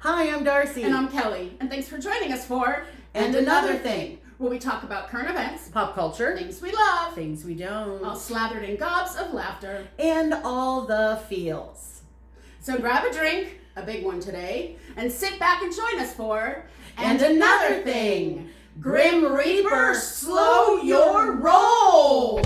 Hi, I'm Darci. And I'm Kelly. And thanks for joining us for And Another Thing, where we talk about current events, pop culture, things we love, things we don't, all slathered in gobs of laughter, and all the feels. So grab a drink, a big one today, and sit back and join us for And Another Thing. Grim Reaper, slow your roll!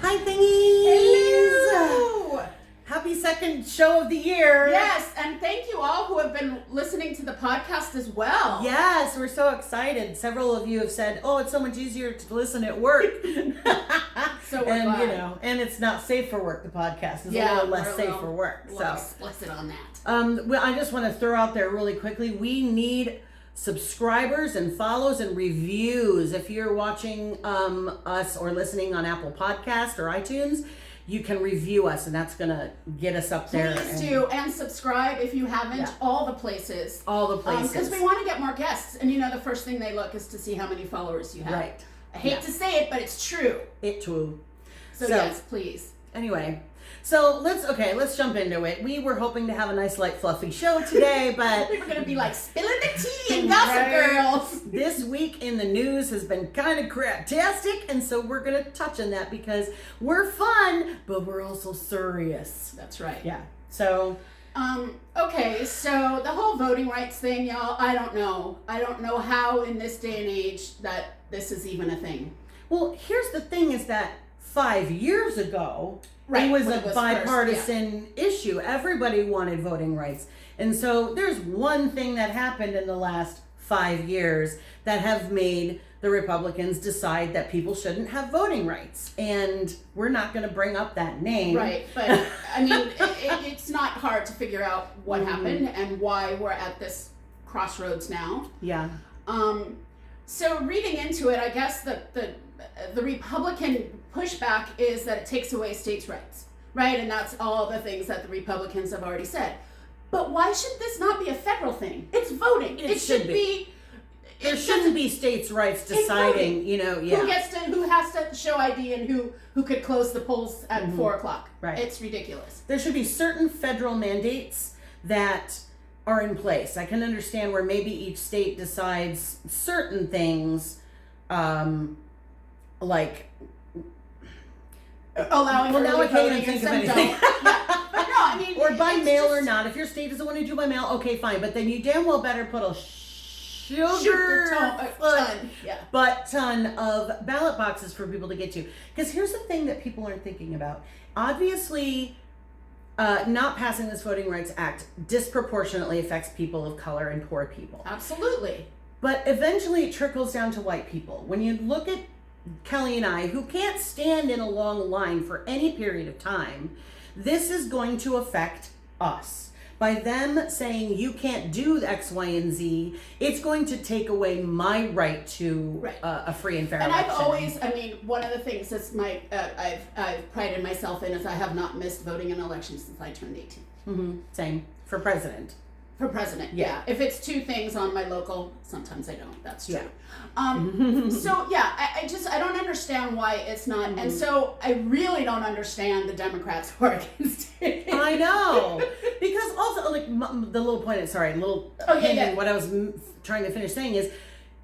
Hi, Thingies! Hello! Happy second show of the year. Yes, and thank you all who have been listening to the podcast as well. Yes, we're so excited. Several of you have said, "Oh, it's so much easier to listen at work." So we're and glad. and it's not safe for work. The podcast is a little less safe for work. We're explicit on that. Well, I just want to throw out there really quickly. We need subscribers and follows and reviews. If you're watching us or listening on Apple Podcast or iTunes, you can review us, and that's gonna get us up there. Please do, and subscribe if you haven't. Yeah. All the places. All the places. Because we want to get more guests, and the first thing they look is to see how many followers you have. Right. I hate to say it, but it's true. It true. So yes, please. Anyway, so let's jump into it. We were hoping to have a nice, light, fluffy show today, but we were going to be like spilling the tea and Gossip Girls. This week in the news has been kind of craptastic, and so we're going to touch on that because we're fun, but we're also serious. That's right. Yeah. So. Okay, so the whole voting rights thing, y'all, I don't know. I don't know how in this day and age that this is even a thing. Well, here's the thing is that 5 years ago, Right, it was when a it was bipartisan issue. Everybody wanted voting rights. And so there's one thing that happened in the last 5 years that have made the Republicans decide that people shouldn't have voting rights. And we're not going to bring up that name. Right, but I mean, it's not hard to figure out what happened and why we're at this crossroads now. Yeah. So reading into it, I guess the Republican pushback is that it takes away states' rights, right? And that's all the things that the Republicans have already said. But why should this not be a federal thing? It's voting. It should be. There shouldn't be states' rights deciding, who has to show ID and who could close the polls at 4:00. Right. It's ridiculous. There should be certain federal mandates that are in place. I can understand where maybe each state decides certain things, like allowing now I can't even think of anything. Yeah. But no, I mean, or by mail or not. If your state doesn't want to do by mail, okay, fine. But then you damn well better put a ton of ballot boxes for people to get to. Because here's the thing that people aren't thinking about. Obviously, not passing this Voting Rights Act disproportionately affects people of color and poor people. Absolutely. But eventually it trickles down to white people. When you look at Kelly and I, who can't stand in a long line for any period of time, this is going to affect us. By them saying you can't do X, Y, and Z, it's going to take away my right to a free and fair election. And I've always, one of the things that's I've prided myself in is I have not missed voting in elections since I turned 18. Mm-hmm. Same. For president. For president, yeah. If it's two things on my local, sometimes I don't. That's true. Yeah. So yeah, I don't understand why it's not, and so I really don't understand the Democrats who are against it. I know, because also the little point. What I was trying to finish saying is,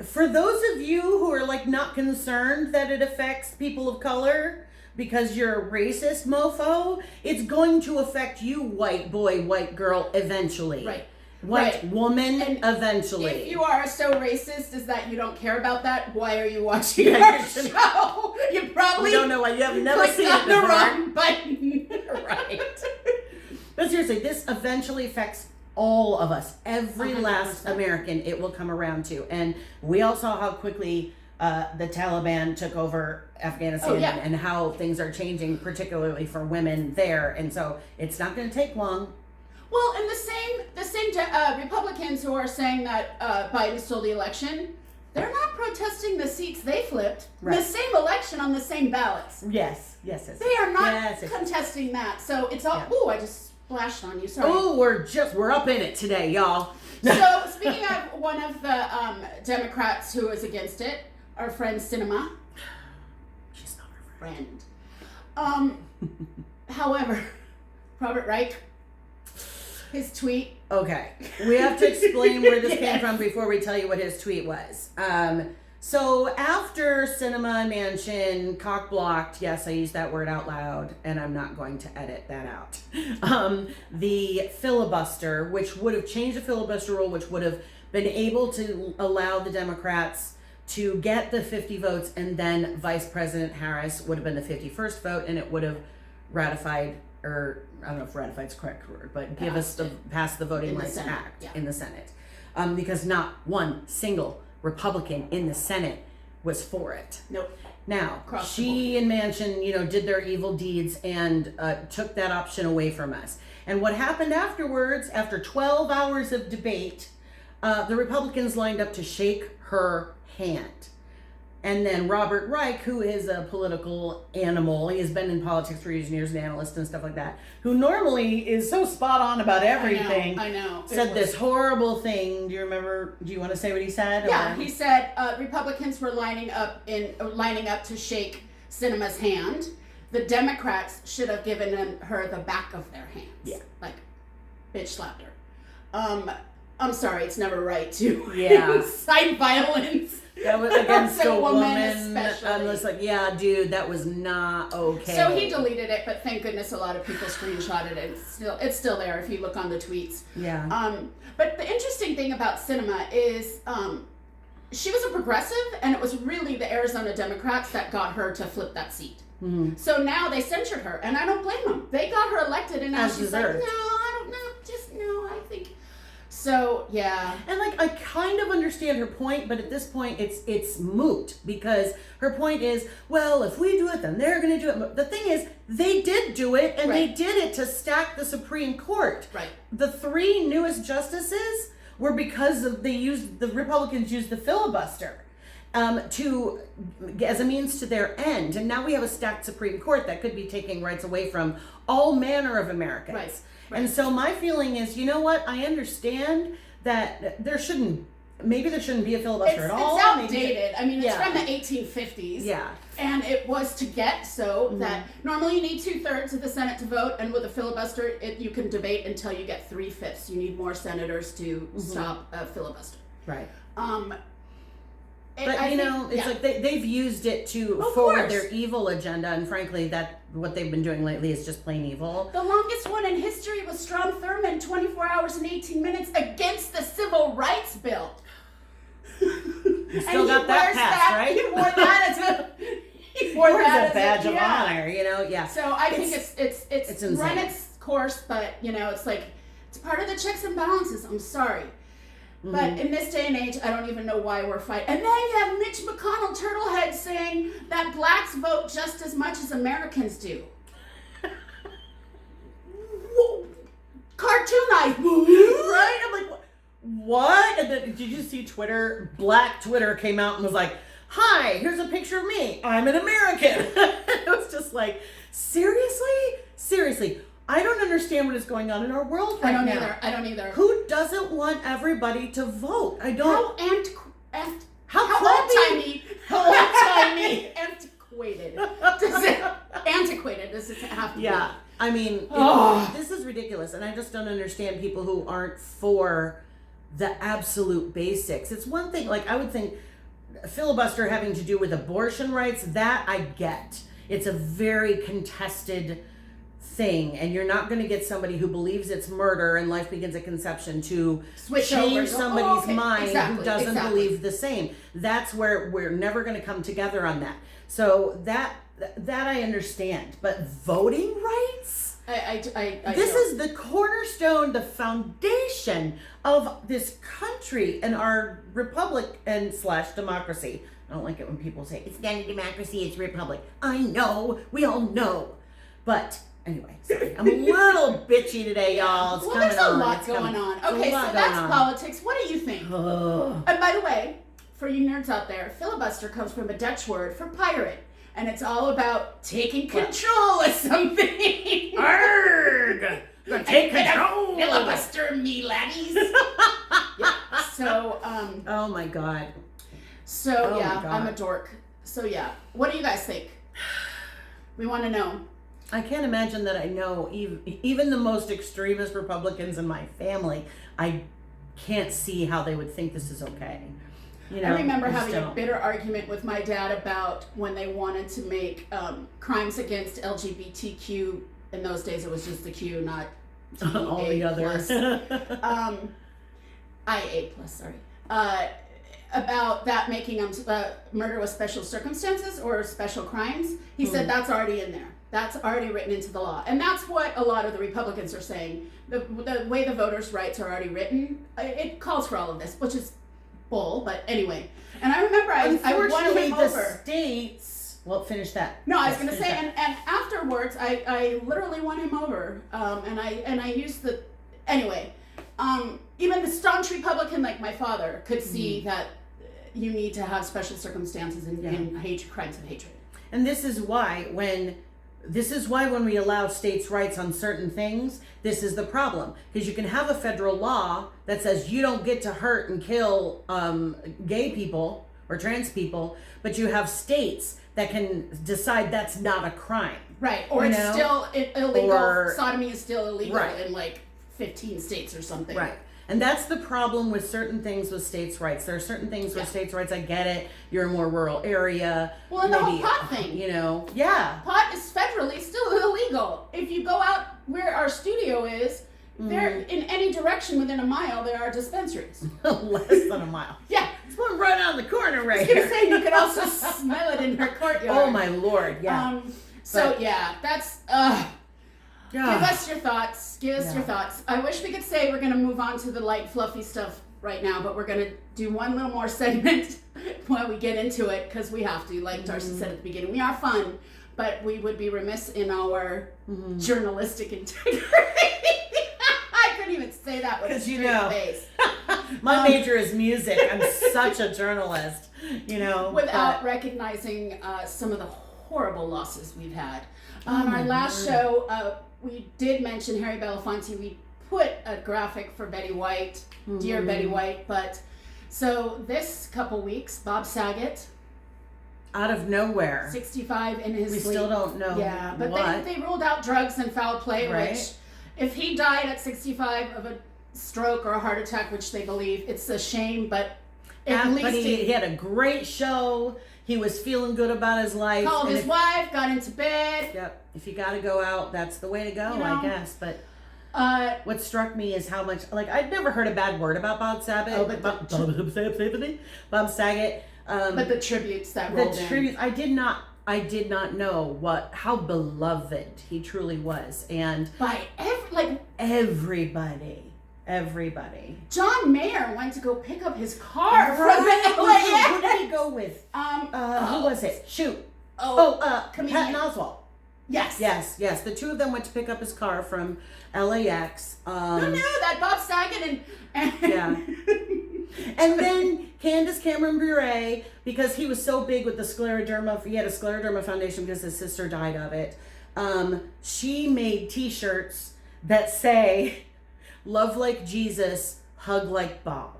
for those of you who are not concerned that it affects people of color because you're a racist mofo, it's going to affect you, white boy, white girl, eventually. Right. White woman, and eventually. If you are so racist as that you don't care about that, why are you watching our show? You probably don't know why. You have never seen it before. The wrong button. Right. But seriously, this eventually affects all of us. Every 100%. last American it will come around to. And we all saw how quickly the Taliban took over Afghanistan and how things are changing, particularly for women there. And so it's not going to take long. Well, and the same Republicans who are saying that Biden stole the election, they're not protesting the seats they flipped. Right. The same election on the same ballots. Yes. They are not contesting that. So it's all, flashed on you. Sorry. Oh, we're up in it today, y'all. So, speaking of one of the Democrats who was against it, our friend Cinema. She's not our friend. However, Robert Reich, his tweet. Okay, we have to explain where this came from before we tell you what his tweet was. So after Cinema and Mansion cock-blocked, yes, I used that word out loud, and I'm not going to edit that out. The filibuster, which would have changed the filibuster rule, which would have been able to allow the Democrats to get the 50 votes, and then Vice President Harris would have been the 51st vote, and it would have ratified, or I don't know if ratified is the correct word, but pass the Voting Rights Act in the Senate. Because not one single Republican in the Senate was for it. Nope. Now, she and Manchin, did their evil deeds and took that option away from us. And what happened afterwards, after 12 hours of debate, the Republicans lined up to shake her hand. And then Robert Reich, who is a political animal, he has been in politics for years and years, an analyst and stuff like that, who normally is so spot on about everything. I know. Said this horrible thing. Do you remember? Do you want to say what he said? Yeah, he said Republicans were lining up to shake Cinema's hand. The Democrats should have given her the back of their hands. Yeah. Like, bitch slapped her. I'm sorry, it's never right to incite violence. That was against a woman. Especially. I'm just like, yeah, dude, that was not okay. So he deleted it, but thank goodness a lot of people screenshotted it. It's still there if you look on the tweets. Yeah. But the interesting thing about Cinema is she was a progressive, and it was really the Arizona Democrats that got her to flip that seat. Mm-hmm. So now they censured her, and I don't blame them. They got her elected, and now As she's deserved. like, no, I don't know, just no, I think. So, yeah. And I kind of understand her point, but at this point it's moot, because her point is, well, if we do it, then they're going to do it. But the thing is, they did do it, and they did it to stack the Supreme Court. Right. The 3 newest justices were because the Republicans used the filibuster as a means to their end. And now we have a stacked Supreme Court that could be taking rights away from all manner of Americans. Right. And so my feeling is, you know what? I understand that there shouldn't be a filibuster at all. It's outdated. I mean, it's Yeah. from the 1850s. Yeah. And it was to get that normally you need 2/3 of the Senate to vote, and with a filibuster, you can debate until you get 3/5. You need more senators to stop a filibuster. Right. But it's like they've used it to forward their evil agenda, and frankly, what they've been doing lately is just plain evil. The longest one in history was Strom Thurmond, 24 hours and 18 minutes against the Civil Rights Bill. You still got that passed, right? He wore that as a badge of honor, Yeah. So I think it's run insane. its course, but it's like it's part of the checks and balances. I'm sorry. But in this day and age, I don't even know why we're fighting. And then you have Mitch McConnell, Turtlehead, saying that blacks vote just as much as Americans do. Cartoonized, right? I'm like, what? And then, did you see Twitter? Black Twitter came out and was like, hi, here's a picture of me. I'm an American. It was just like, seriously. I don't understand what is going on in our world right now. I don't either. Who doesn't want everybody to vote? I don't. How old-timey? Antiquated. Antiquated does it have to be? Yeah. I mean, this is ridiculous, and I just don't understand people who aren't for the absolute basics. It's one thing, I would think filibuster having to do with abortion rights, that I get. It's a very contested thing, and you're not going to get somebody who believes it's murder and life begins at conception to change somebody's mind who doesn't believe the same. That's where we're never going to come together on that. So that I understand, but voting rights? This is the cornerstone, the foundation of this country and our republic and / democracy. I don't like it when people say it's not a democracy, it's a republic. I know, we all know, but anyway, sorry. I'm a little bitchy today, y'all. There's a lot going on. Okay, so that's politics. What do you think? And by the way, for you nerds out there, filibuster comes from a Dutch word for pirate. And it's all about taking control of something. Arrgh! Take control. Filibuster me, laddies. Yeah. So, oh my God. So Oh yeah, my God. I'm a dork. So yeah, what do you guys think? We want to know. I can't imagine that I know even the most extremist Republicans in my family. I can't see how they would think this is okay. You know, I remember just having a don't. bitter argument with my dad about when they wanted to make crimes against LGBTQ. In those days, it was just the Q, not all the others. IA plus, sorry. About that making murder with special circumstances or special crimes. He said that's already in there. That's already written into the law. And that's what a lot of the Republicans are saying. The way the voters' rights are already written, it calls for all of this, which is bull, but anyway. And I remember I won him the over. States, well, finish that. No, I was Yes, going to say, and afterwards, I literally won him over, and I used the, anyway, even the staunch Republican like my father could see that you need to have special circumstances in hate, crimes of hatred. And this is why when we allow states' rights on certain things, this is the problem. Because you can have a federal law that says you don't get to hurt and kill gay people or trans people, but you have states that can decide that's not a crime. Right, or it's still illegal. Or, sodomy is still illegal right. in like 15 states or something. Right. And that's the problem with certain things with states' rights. There are certain things with states' rights, I get it. You're a more rural area. Well, and the whole pot thing. You know, yeah. Pot is federally still illegal. If you go out where our studio is, there in any direction within a mile, there are dispensaries. Less than a mile. Yeah. There's one right on the corner right I was here. going to say, you could also smell it in her courtyard. Oh, my Lord, yeah. That's... Give us your thoughts. Give us your thoughts. I wish we could say we're going to move on to the light, fluffy stuff right now, but we're going to do one little more segment while we get into it, because we have to. Like Darci said at the beginning, we are fun, but we would be remiss in our journalistic integrity. I couldn't even say that with a straight face. My major is music. I'm such a journalist, without recognizing some of the horrible losses we've had. On our last show, we did mention Harry Belafonte. We put a graphic for Betty White, Dear Betty White. But so this couple weeks, Bob Saget, out of nowhere, 65 in his sleep. We still don't know. Yeah, but they ruled out drugs and foul play. Right. Which, if he died at 65 of a stroke or a heart attack, which they believe, it's a shame. But at least he had a great show. He was feeling good about his life. Called his wife, got into bed. Yep. If you got to go out, that's the way to go, I guess. But what struck me is how much, I'd never heard a bad word about Bob Saget. Bob Saget. But the tributes that rolled in. Tributes, I did not know how beloved he truly was. And by everybody. John Mayer went to go pick up his car from LAX. Who did he go with? Who was it? Shoot. Patton Oswalt. Yes. The two of them went to pick up his car from LAX. Who knew that Bob Saget and yeah. And then Candace Cameron Bure, because he was so big with the scleroderma, he had a scleroderma foundation because his sister died of it. She made T-shirts that say, "Love like Jesus, hug like Bob."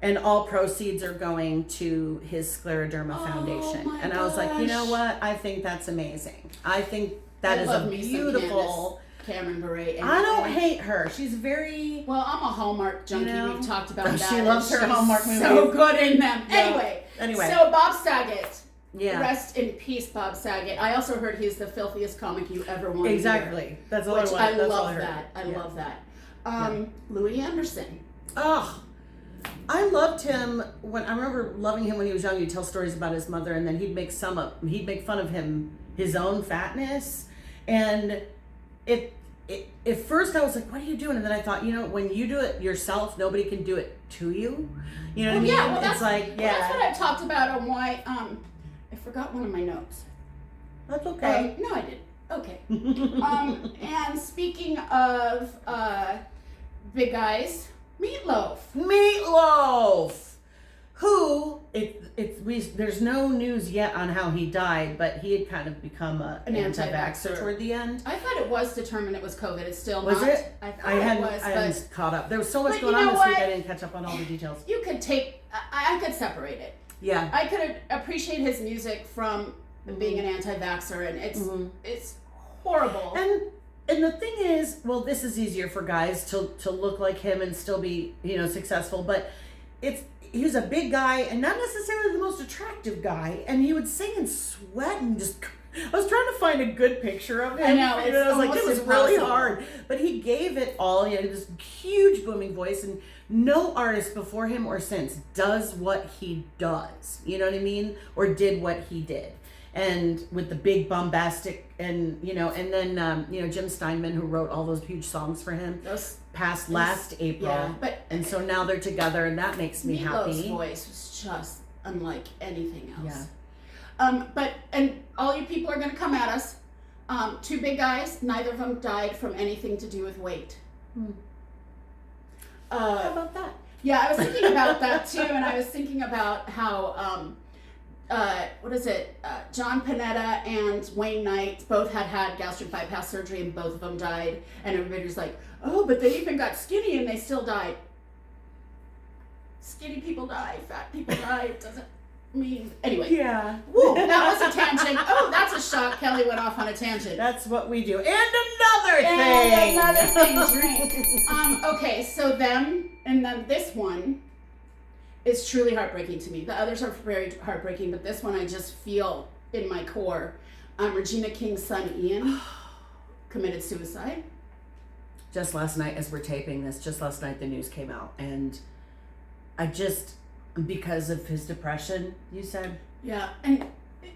And all proceeds are going to his scleroderma foundation. And I was like, you know what? I think that's amazing. I think that is a beautiful... Cameron Bure. I don't hate her. She's very... Well, I'm a Hallmark junkie. We've talked about that. She loves her Hallmark movies. So good in them. Yeah. Anyway. So Bob Saget. Yeah. Rest in peace, Bob Saget. I also heard he's the filthiest comic you ever want to hear. Exactly. That's all I love that. I love that. Louis Anderson. Oh, I loved him I remember loving him when he was young. He'd tell stories about his mother, and then he'd make fun of his own fatness. And at first I was like, what are you doing? And then I thought, when you do it yourself, nobody can do it to you. You know what I mean? Yeah, well, that's what I've talked about on why, I forgot one of my notes. That's okay. No, I didn't. Okay. And speaking of big guys, Meatloaf. Who, there's no news yet on how he died, but he had kind of become an anti-vaxxer toward the end. I thought it was determined it was COVID. It's still was not. It? I hadn't caught up. There was so much going on this week. I didn't catch up on all the details. You could I could separate it. Yeah. I could appreciate his music from being an anti-vaxxer, and it's horrible. And the thing is, well, this is easier for guys to look like him and still be, successful, but he was a big guy and not necessarily the most attractive guy, and he would sing and sweat and just. I was trying to find a good picture of him. I know. I was like, it was really hard, but he gave it all. He had this huge booming voice, and no artist before him or since does what he does. You know what I mean? Or did what he did. And with the big bombastic and then Jim Steinman, who wrote all those huge songs for him, passed last April. Yeah, and so now they're together, and that makes me happy. Meatloaf's voice was just unlike anything else. Yeah. And all you people are going to come at us. Two big guys, neither of them died from anything to do with weight. How about that? Yeah, I was thinking about that too, and I was thinking about how John Panetta and Wayne Knight both had gastric bypass surgery, and both of them died. And everybody was like, "Oh, but they even got skinny and they still died." Skinny people die, fat people die. It doesn't mean anyway. Yeah. Woo, that was a tangent. Oh, that's a shock. Kelly went off on a tangent. That's what we do. And another thing. Drink. Okay, so then this one is truly heartbreaking to me. The others are very heartbreaking, but this one I just feel in my core. Regina King's son Ian committed suicide. Just last night, as we're taping this, the news came out, and because of his depression, you said? Yeah, and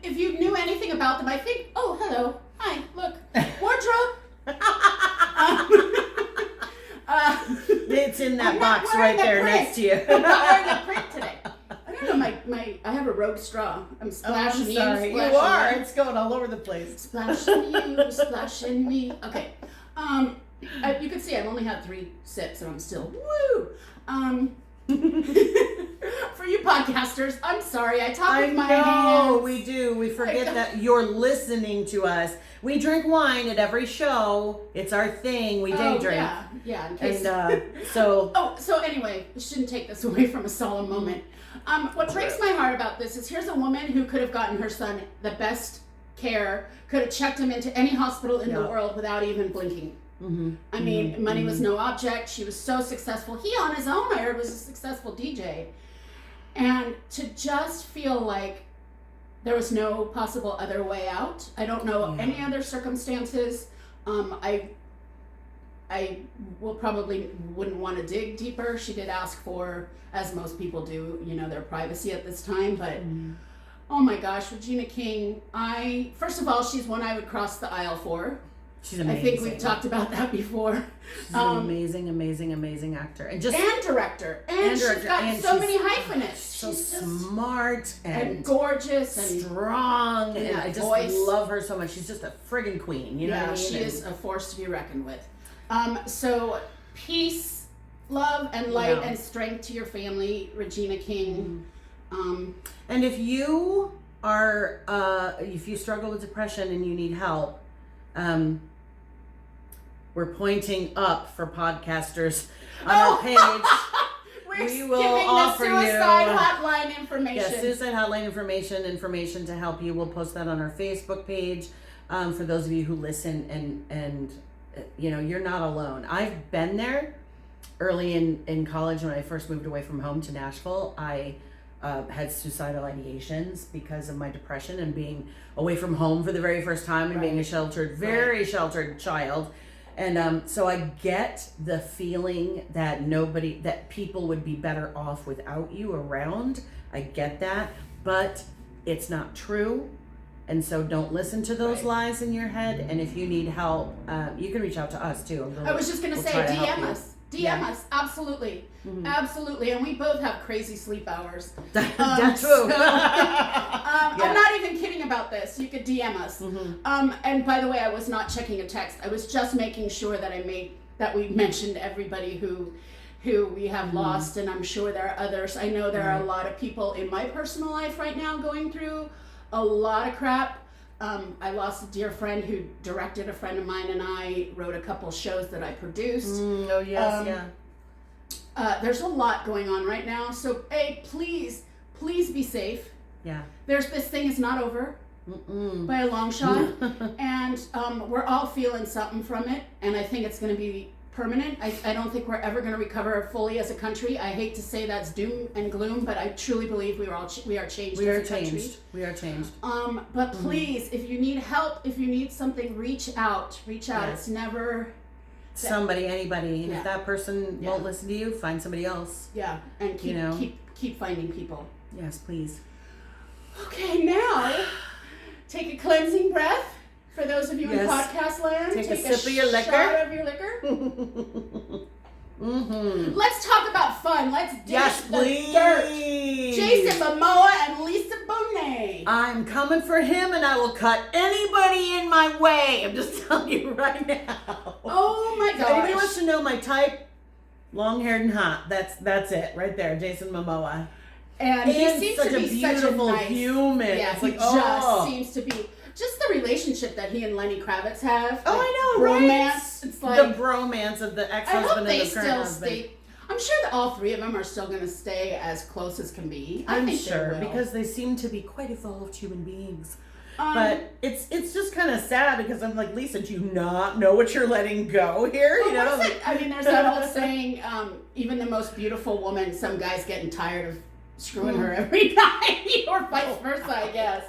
if you knew anything about them, I think, oh, hello, hi, look, wardrobe. It's in that box right there next to you. I'm not wearing that print today. I don't know, I have a rogue straw. I'm splashing you. Sorry. You are. It's going all over the place. Splashing you, splashing me. Okay. You can see I've only had 3 sips and I'm still, woo! For you podcasters, I'm sorry. I talk with my hands. We do. We forget that you're listening to us. We drink wine at every show. It's our thing. We day drink. Yeah. In case. And so. So anyway, I shouldn't take this away from a solemn moment. What breaks my heart about this is here's a woman who could have gotten her son the best care, could have checked him into any hospital in the world without even blinking. I mean, money was no object. She was so successful. He, on his own, I heard, was a successful DJ. And to just feel like there was no possible other way out. I don't know any other circumstances. I wouldn't want to dig deeper. She did ask for, as most people do, their privacy at this time. But oh my gosh, Regina King. First of all, she's one I would cross the aisle for. She's amazing. I think we've talked about that before. She's an amazing actor, and director, and she's got so many hyphenates. She's so smart and gorgeous and strong, and I just love her so much. She's just a friggin' queen. You know what I mean? She is a force to be reckoned with. So peace, love, and light and strength to your family, Regina King. And if you struggle with depression and you need help, we're pointing up for podcasters on our page. We will offer you suicide hotline information. Yes, suicide hotline information to help you. We'll post that on our Facebook page for those of you who listen and you're not alone. I've been there early in college when I first moved away from home to Nashville. I had suicidal ideations because of my depression and being away from home for the very first time and being a very sheltered child. And so I get the feeling that people would be better off without you around. I get that, but it's not true. And so don't listen to those lies in your head. And if you need help, you can reach out to us too. I was just going to say, DM us. DM us, absolutely. Absolutely. And we both have crazy sleep hours. That's true. I'm not even kidding about this. You could DM us. And by the way, I was not checking a text. I was just making sure that we mentioned everybody who who we have lost, and I'm sure there are others. I know there are a lot of people in my personal life right now going through a lot of crap. I lost a dear friend who directed a friend of mine, and I wrote a couple shows that I produced. Oh, yes, There's a lot going on right now, so please be safe. Yeah. This thing is not over by a long shot, and we're all feeling something from it, and I think it's going to be permanent. I don't think we're ever going to recover fully as a country. I hate to say that's doom and gloom, but I truly believe we are changed. We are changed. We are changed. But please, if you need help, if you need something, reach out. Yes. It's never somebody, anybody. And if that person won't listen to you, find somebody else. Yeah, and keep finding people. Yes, please. Okay, now take a cleansing breath. For those of you in podcast land, take a sip of your liquor. Shot of your liquor. Let's talk about fun. Let's dish the dirt. Jason Momoa and Lisa Bonet. I'm coming for him, and I will cut anybody in my way. I'm just telling you right now. Oh my gosh. If anybody wants to know my type, long-haired and hot. That's it right there, Jason Momoa. And he seems such to be a beautiful such a nice human. Yeah, it's he like, just seems to be. Just the relationship that he and Lenny Kravitz have. Oh, I know, romance. Right? It's like the bromance of the I ex-husband hope they and the current still husband. stay. I'm sure that all three of them are still going to stay as close as can be. I think sure they will. because they seem to be quite evolved human beings. But it's just kind of sad because I'm like, Lisa, do you not know what you're letting go here? Well, you know, there's that old saying, even the most beautiful woman, some guy's getting tired of screwing her every night, or vice versa, I guess.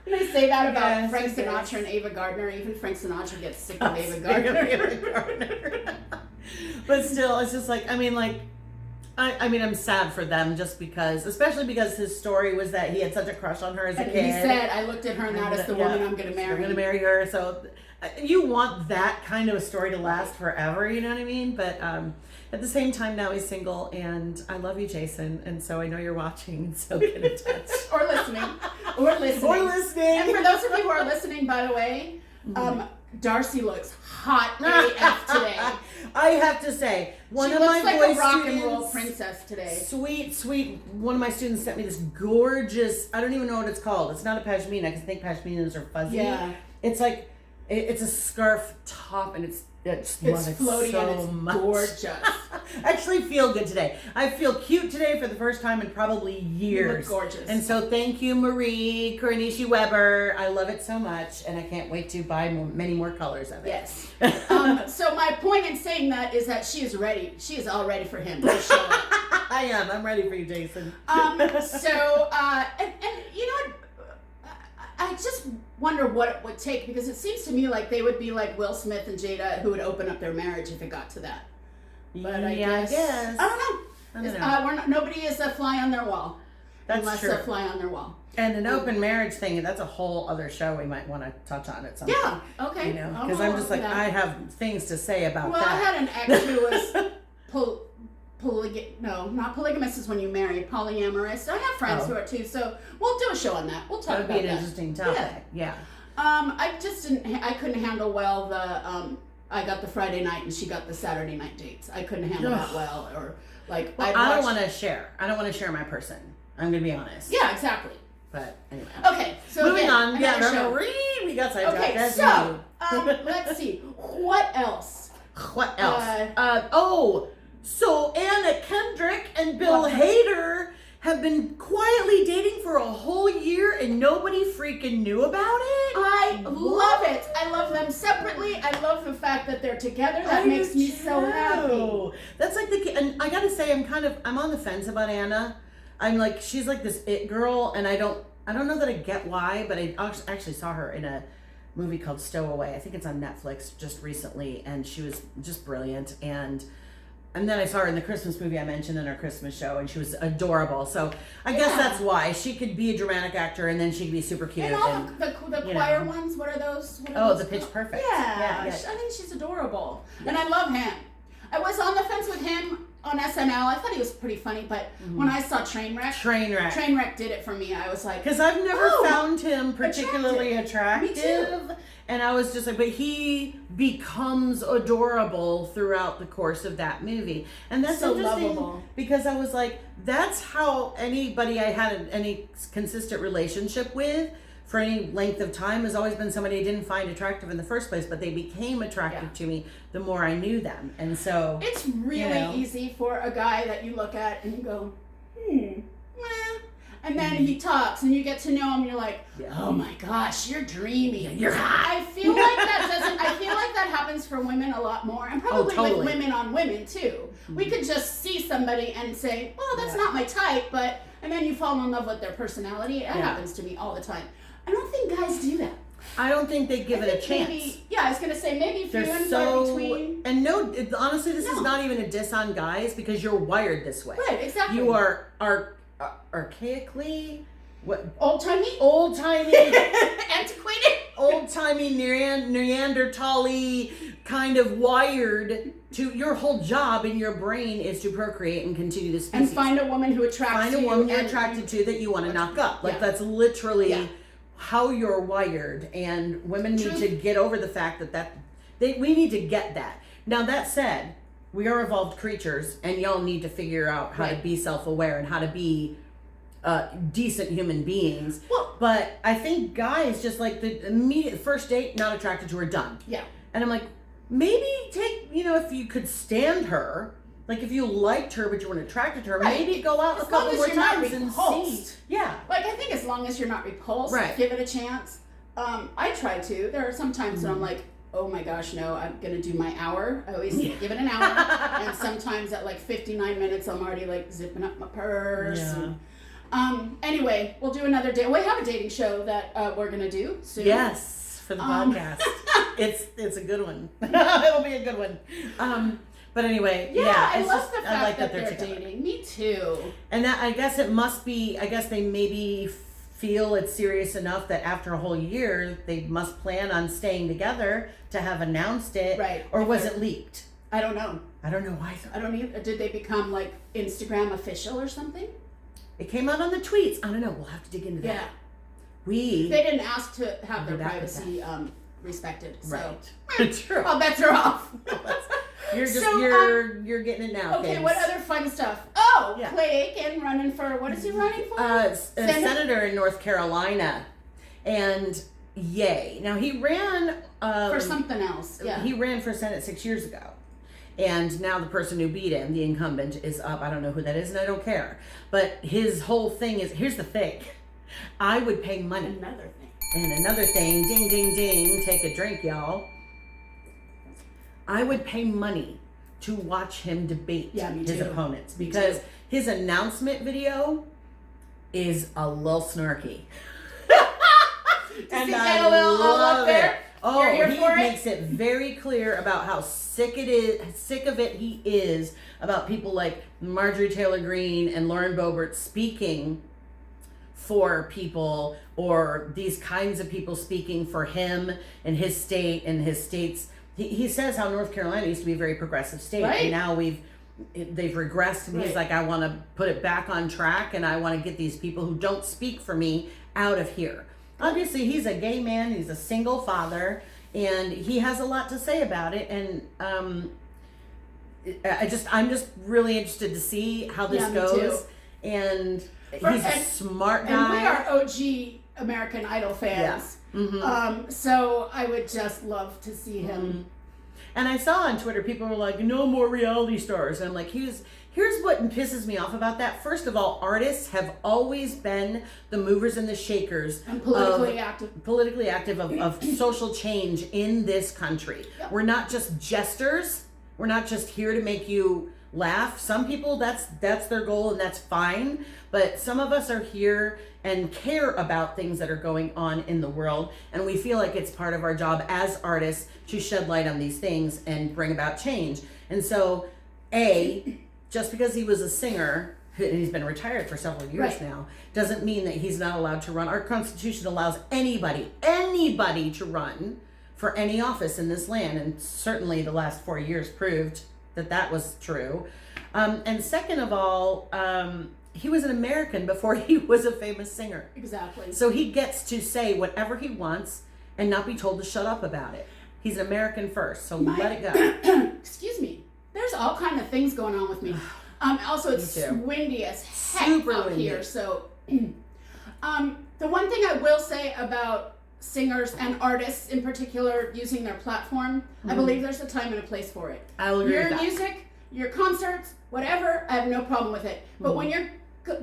And they say that about Frank Sinatra and Ava Gardner. Even Frank Sinatra gets sick of Ava Gardner. But still, it's just like, I mean, I'm sad for them just because, especially because his story was that he had such a crush on her as a kid. He said, I looked at her and that is the woman I'm going to marry. I'm going to marry her. So you want that kind of a story to last forever, you know what I mean? But at the same time, now he's single, and I love you, Jason, and so I know you're watching, so get in touch. Or listening. And for those of you who are listening, by the way, Darci looks hot AF today. I have to say, one of my my voice voice rock students, and roll princess today. Sweet. One of my students sent me this gorgeous. I don't even know what it's called. It's not a pashmina because I think pashminas are fuzzy. Yeah. It's like it's a scarf top, and it's floaty so and it's much. gorgeous. I actually feel good today. I feel cute today for the first time in probably years. You look gorgeous. And so thank you, Marie Koranishi Weber. I love it so much, and I can't wait to buy many more colors of it. Yes. So my point in saying that is that she is ready. She is all ready for him. I am. I'm ready for you, Jason. And you know what? I just wonder what it would take, because it seems to me like they would be like Will Smith and Jada, who would open up their marriage if it got to that. But I guess. I don't know. Nobody is a fly on their wall. That's unless true. a fly on their wall. And an open marriage thing, that's a whole other show we might want to touch on at some point. Yeah, okay. You know, because I'm just like, I have things to say about that. Well, I had an ex who was not polygamous is when you marry, polyamorous. I have friends who are too, so we'll do a show on that. We'll talk about that. That would be an interesting topic. Yeah. I couldn't handle well I got the Friday night and she got the Saturday night dates. I couldn't handle that well, or like. Well, I don't want to share. I don't want to share my person. I'm gonna be honest. Yeah, exactly. But anyway. Okay, so moving on. Yeah, we got sidetracked. Okay, so let's see. What else? So Anna Kendrick and Bill Hadar have been quietly dating for a whole year and nobody freaking knew about it? I love it. I love them separately. I love the fact that they're together. That makes me so happy. That's like and I gotta say, I'm on the fence about Anna. I'm like, she's like this it girl, and I don't know that I get why, but I actually saw her in a movie called Stowaway. I think it's on Netflix just recently, and she was just brilliant. And then I saw her in the Christmas movie I mentioned in our Christmas show, and she was adorable. So I guess that's why. She could be a dramatic actor, and then she could be super cute. And all the choir ones, what are those? The Pitch Perfect. Yeah. I think she's adorable. Yeah. And I love him. I was on the fence with him on SNL. I thought he was pretty funny, but when I saw Trainwreck did it for me. I was like, because I've never found him particularly attractive. Me too. And I was just like, but he becomes adorable throughout the course of that movie. And that's So interesting lovable. because I was like, that's how anybody I had any consistent relationship with for any length of time has always been somebody I didn't find attractive in the first place, but they became attractive to me the more I knew them. And so it's really easy for a guy that you look at and you go, meh. And then he talks and you get to know him and you're like, oh my gosh, you're dreamy. You're hot. I feel like that happens for women a lot more, and probably with women on women too. We could just see somebody and say, well, that's not my type, and then you fall in love with their personality. It happens to me all the time. I don't think guys do that. I don't think they give it a chance. Maybe, I was going to say maybe few They're and far so between. and honestly, this is not even a diss on guys because you're wired this way. Right, exactly. You are archaically old-timey, antiquated, old-timey Neanderthal-y kind of wired to your whole job in your brain is to procreate and continue the species. And find a woman who attracts you. Find a woman you're attracted to that you want to knock up. Like that's literally how you're wired, and women need to get over the fact we need to get that. Now that said, we are evolved creatures, and y'all need to figure out how to be self-aware and how to be decent human beings. Well, but I think guys just like the immediate first date, not attracted to her, done. Yeah. And I'm like, maybe take, if you could stand her, like if you liked her but you weren't attracted to her, maybe go out a couple more times and see. Yeah. Like I think as long as you're not repulsed, give it a chance. I try to. There are some times when I'm like, oh my gosh, no, I'm gonna do my hour. I always give it an hour. And sometimes at like 59 minutes I'm already like zipping up my purse. Yeah. Anyway, we'll do another day. We have a dating show that we're gonna do soon. Yes, for the podcast. It's a good one. It'll be a good one. But anyway, I love the fact that they're together. dating. Me too. And that I guess it must be. I guess they maybe feel it's serious enough that after a whole year they must plan on staying together to have announced it. Right. Or was it leaked? I don't know. I don't know either. I don't either. Did they become like Instagram official or something? It came out on the tweets. I don't know. We'll have to dig into that. Yeah. They didn't ask to have their privacy respected. So True. all bets are off. You're just you're getting it now. Okay, kids. what other fun stuff? Oh, Clay Aikin running for what is he running for? A senator in North Carolina, and yay! Now he ran for something else. Yeah, he ran for Senate 6 years ago, and now the person who beat him, the incumbent, is up. I don't know who that is, and I don't care. But his whole thing is, here's the thing: I would pay money. Another thing. And another thing, ding, ding, ding. Take a drink, y'all. I would pay money to watch him debate his opponents because his announcement video is a little snarky. And I love it. Oh, he makes it very clear about how sick of it he is about people like Marjorie Taylor Greene and Lauren Boebert speaking for people, or these kinds of people speaking for him and his state and his state's. He says how North Carolina used to be a very progressive state, and now they've regressed, and he's like, I want to put it back on track, and I want to get these people who don't speak for me out of here. Obviously, he's a gay man, he's a single father, and he has a lot to say about it, and I'm just really interested to see how this goes. And he's a smart guy. And we are OG American Idol fans. So I would just love to see him. And I saw on Twitter people were like, no more reality stars. And I'm like, here's what pisses me off about that. First of all, artists have always been the movers and the shakers and politically active of social change in this country. Yep. We're not just jesters. We're not just here to make you laugh. Some people, that's their goal, and that's fine. But some of us are here and care about things that are going on in the world, and we feel like it's part of our job as artists to shed light on these things and bring about change. And so, just because he was a singer, and he's been retired for several years now, doesn't mean that he's not allowed to run. Our Constitution allows anybody to run for any office in this land, and certainly the last 4 years proved that was true. And second of all, he was an American before he was a famous singer. Exactly. So he gets to say whatever he wants, and not be told to shut up about it. He's American first, so let it go. Excuse me. There's all kind of things going on with me. Also, it's windy as heck out here. So, the one thing I will say about singers and artists in particular using their platform, I believe there's a time and a place for it. I will agree with that. Your music, your concerts, whatever, I have no problem with it. But when you're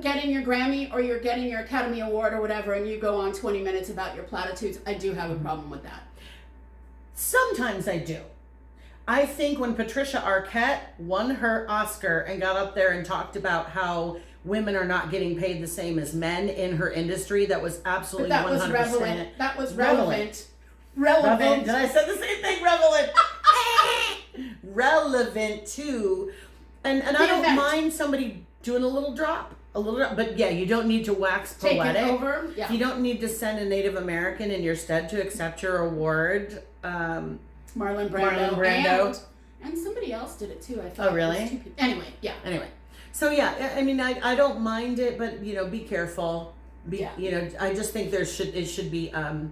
getting your Grammy or you're getting your Academy Award or whatever, and you go on 20 minutes about your platitudes, I do have a problem with that. Sometimes I do. I think when Patricia Arquette won her Oscar and got up there and talked about how women are not getting paid the same as men in her industry, that was absolutely 100%. That was relevant. Relevant. Did I say the same thing? Relevant. Relevant too. And I don't mind somebody doing a little drop. But yeah, you don't need to wax poetic. Take it over. Yeah. You don't need to send a Native American in your stead to accept your award. Marlon Brando. And somebody else did it too, I thought. Oh, really? Anyway, yeah. Anyway. So yeah, I mean, I don't mind it, but be careful. I just think it should be I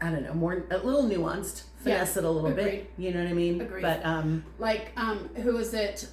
don't know, a little nuanced. Finesse it a little bit. You know what I mean? Agreed. But who is it?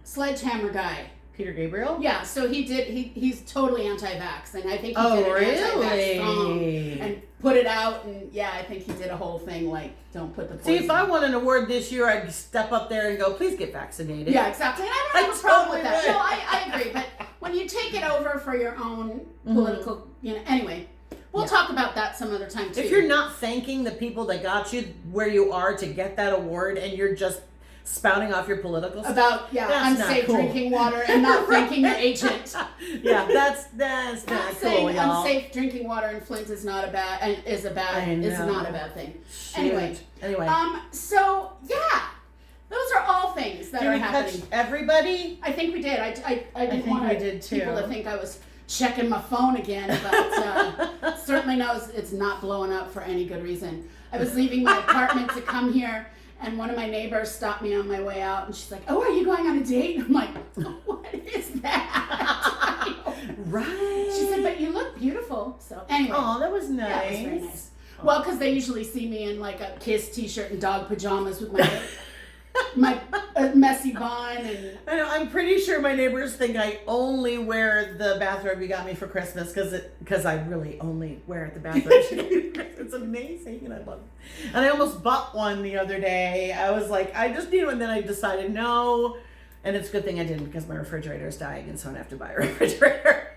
Sledgehammer guy. Peter Gabriel? Yeah, so he's totally anti-vax, and I think he did an anti-vax song and put it out, and yeah, I think he did a whole thing like, don't put the poison. See, if I won an award this year, I'd step up there and go, please get vaccinated. Yeah, exactly, and I don't have a problem with that. No, I agree, but when you take it over for your own political, anyway, we'll talk about that some other time too. If you're not thanking the people that got you where you are to get that award, and you're just spouting off your political stuff about unsafe drinking water and not thanking your agent. Yeah, that's not cool, saying y'all. Unsafe drinking water in Flint is not a bad thing. Anyway. So yeah, those are all things that are happening. Catch everybody? I think we did. I didn't want people to think I was checking my phone again, but certainly knows it's not blowing up for any good reason. I was leaving my apartment to come here, and one of my neighbors stopped me on my way out, and she's like, "Oh, are you going on a date?" I'm like, "What is that?" Right. She said, "But you look beautiful." So anyway. Oh, that was nice. Yeah, it was very nice. Well, because they usually see me in like a Kiss t-shirt and dog pajamas with my my messy bun, and I know. I'm pretty sure my neighbors think I only wear the bathrobe you got me for Christmas because I really only wear the bathrobe. It's amazing, and I love it. And I almost bought one the other day. I was like, I just need one. Then I decided no, and it's a good thing I didn't because my refrigerator is dying, and so I don't have to buy a refrigerator.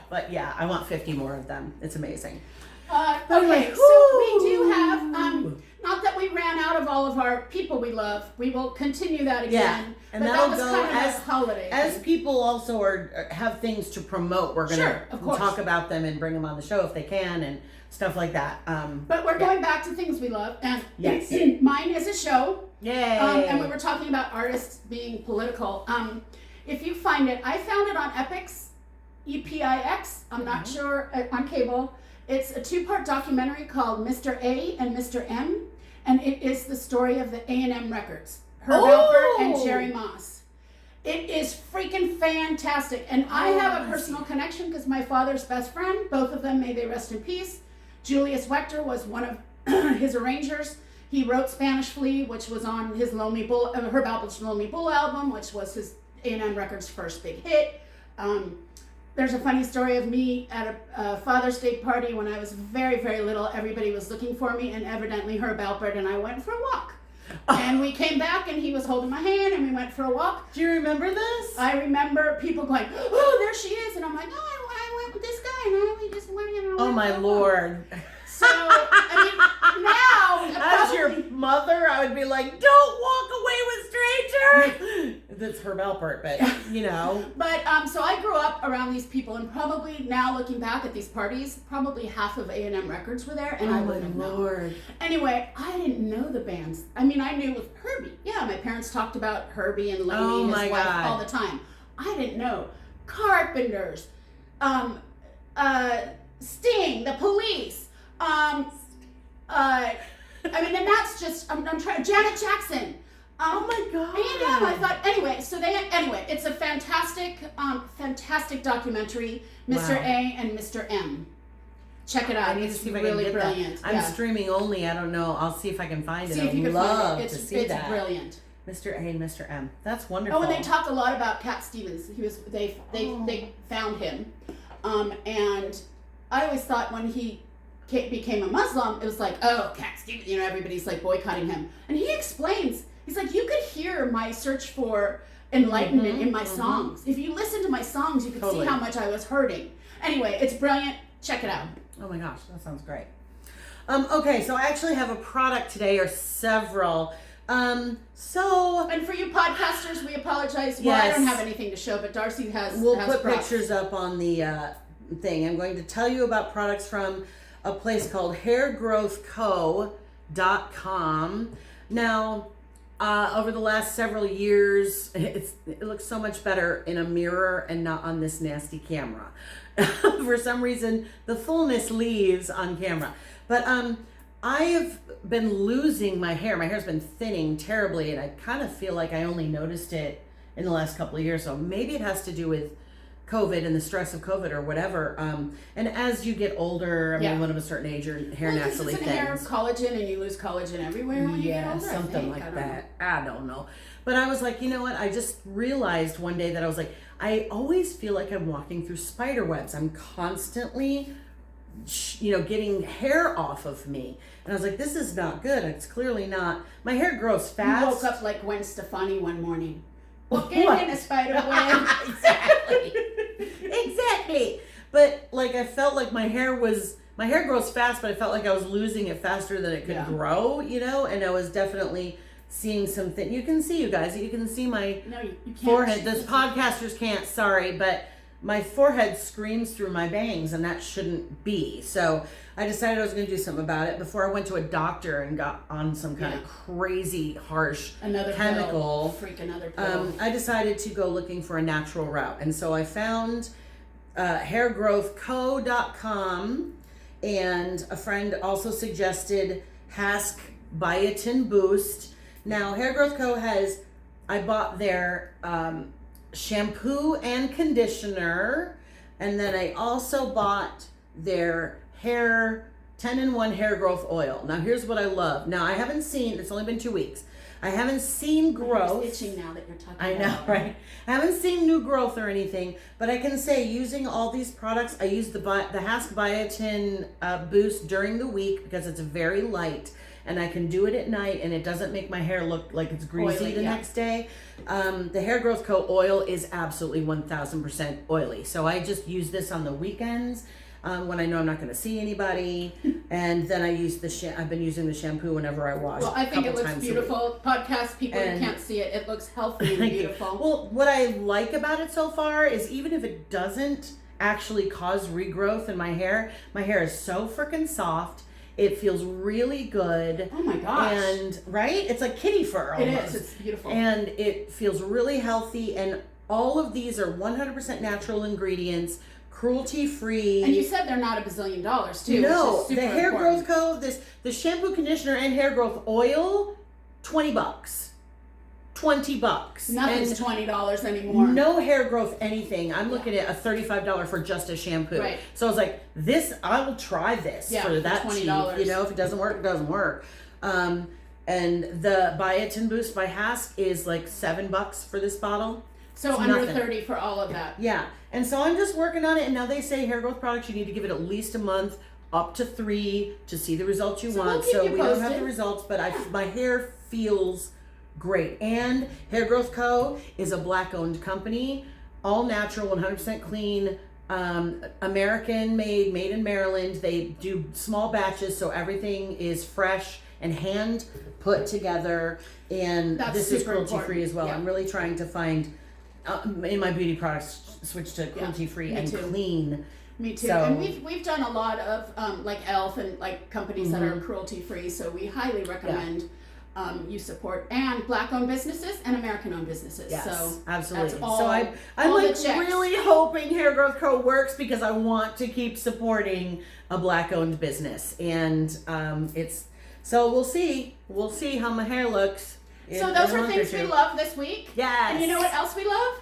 But yeah, I want 50 more of them. It's amazing. Okay, so we do have, not that we ran out of all of our people we love. We will continue that again. Yeah, and that'll that was go kind of a holiday. As people also have things to promote, we're going to talk about them and bring them on the show if they can and stuff like that. But we're going back to things we love. And yes. Mine is a show. Yay. And we were talking about artists being political. If you find it, I found it on Epix, EPIX. I'm not sure, on cable. It's a 2-part documentary called Mr. A and Mr. M, and it is the story of the A&M records, Herb Alpert and Jerry Moss. It is freaking fantastic, and I have a personal connection because my father's best friend, both of them, may they rest in peace, Julius Wechter was one of his arrangers. He wrote Spanish Flea, which was on his Lonely Bull, Herb Alpert's Lonely Bull album, which was his A&M Records' first big hit. There's a funny story of me at a Father's Day party when I was very, very little. Everybody was looking for me, and evidently Herb Alpert and I went for a walk. And we came back, and he was holding my hand, and we went for a walk. Do you remember this? I remember people going, "Oh, there she is," and I'm like, "No, I went with this guy, and we just went in." Oh my Lord! So I mean, now as your mother, I would be like, "Don't walk away with strangers." That's Herb Alpert, but But so I grew up around these people, and probably now looking back at these parties, probably half of A&M Records were there, and I wouldn't have known. Anyway, I didn't know the bands. I mean, I knew with Herbie. Yeah, my parents talked about Herbie and Lemmy, his wife, all the time. I didn't know Carpenters, Sting, The Police. I mean, and that's just I'm trying. Janet Jackson. Oh my God. I know. I thought anyway. So it's a fantastic, fantastic documentary, Mr. Wow. A and Mr. M. Check it out. I need It's to see if I really can get brilliant. that. I'm streaming only. I don't know. I'll see if I can find it. See if you I'd can love find it. to see it's that. brilliant. Mr. A and Mr. M. That's wonderful. Oh, and they talk a lot about Cat Stevens. They found him, and I always thought when he became a Muslim, it was like, oh, Cat Stevens, everybody's like boycotting him, and he explains. He's like, you could hear my search for enlightenment in my songs. If you listen to my songs, you could see how much I was hurting. Anyway, it's brilliant. Check it out. Oh my gosh, that sounds great. Okay, so I actually have a product today, or several. And for you podcasters, we apologize. Well, I don't have anything to show, but Darci has. We'll has put props. pictures up on the thing. I'm going to tell you about products from a place called hairgrowthco.com. Now, over the last several years, it looks so much better in a mirror and not on this nasty camera. For some reason, the fullness leaves on camera. But I have been losing my hair. My hair's been thinning terribly, and I kind of feel like I only noticed it in the last couple of years. So maybe it has to do with COVID and the stress of COVID or whatever. And as you get older, when of a certain age, your hair naturally it's thins. Hair of collagen, and you lose collagen everywhere when you get older. Something like that. I don't know. But I was like, you know what? I just realized one day that I was like, I always feel like I'm walking through spider webs. I'm constantly, getting hair off of me. And I was like, this is not good. It's clearly not. My hair grows fast. You woke up like Gwen Stefani one morning. Walking in a spider web. Exactly. But I felt like my hair grows fast, but I felt like I was losing it faster than it could grow, and I was definitely seeing something. You can see, you guys, you can see my you can't. forehead. Those podcasters can't, sorry, but my forehead screams through my bangs, and that shouldn't be. So I decided I was going to do something about it before I went to a doctor and got on some kind of crazy, harsh chemical. Another pill. I decided to go looking for a natural route. And so I found hairgrowthco.com, and a friend also suggested Hask Biotin Boost. Now, Hair Growth Co. I bought their shampoo and conditioner, and then I also bought their 10-in-1 hair growth oil. Now here's what I love. Now I haven't seen, it's only been 2 weeks. I haven't seen growth. I'm itching now that you're talking I know, right? I haven't seen new growth or anything, but I can say using all these products, I use the Hask Biotin Boost during the week because it's very light, and I can do it at night, and it doesn't make my hair look like it's greasy oily, the next day. The Hair Growth Co. oil is absolutely 1000% oily, so I just use this on the weekends when I know I'm not going to see anybody, and then I use I've been using the shampoo whenever I wash. Well, I think it looks beautiful. Podcast people who can't see it, it looks healthy and beautiful. Well, what I like about it so far is even if it doesn't actually cause regrowth in my hair is so freaking soft. It feels really good. Oh my gosh. And, right? It's like kitty fur almost. It is. It's beautiful. And it feels really healthy. And all of these are 100% natural ingredients, cruelty-free. And you said they're not $1 bazillion too. No, which is super the Hair important. Growth Co., the shampoo, conditioner, and hair growth oil, $20. $20. Nothing's $20 anymore. No hair growth anything. I'm looking at a $35 for just a shampoo. Right. So I was like, I will try this for that $20. cheap. If it doesn't work, it doesn't work. And the Biotin Boost by Hask is like $7 for this bottle. So it's under nothing. 30 for all of that. Yeah. And so I'm just working on it. And now they say hair growth products, you need to give it at least a month, up to 3 to see the results you want. We'll keep you we don't have posted. the results, but my hair feels great. And Hair Growth Co. is a Black-owned company, all natural, 100% clean, American made in Maryland. They do small batches, so everything is fresh and hand put together. And this is cruelty-free as well. Yeah. I'm really trying to find, in my beauty products, switch to cruelty-free and clean. Me too. So, and we've done a lot of like e.l.f. and like companies that are cruelty-free, so we highly recommend you support and Black-owned businesses and American-owned businesses. Yes, so absolutely. That's all, so I'm like really hoping Hair Growth Co. works because I want to keep supporting a Black-owned business, and so we'll see how my hair looks. So those are things we love this week. Yes. And you know what else we love?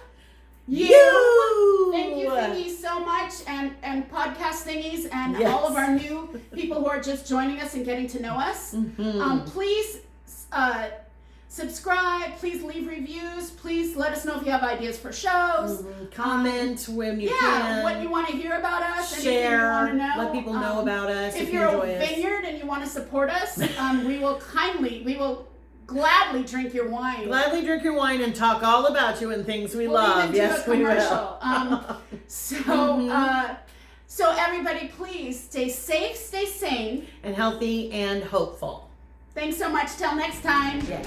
You. Thank you, Thingies, so much, and podcast Thingies, and all of our new people who are just joining us and getting to know us. Please subscribe. Please leave reviews. Please let us know if you have ideas for shows. Comment when you can. What you want to hear about us. Share. You want to know. Let people know about us. If you're a vineyard and you want to support us, we will gladly drink your wine. Gladly drink your wine and talk all about you and things we love. Yes, we will. So everybody, please stay safe, stay sane, and healthy and hopeful. Thanks so much. Till next time. Yes.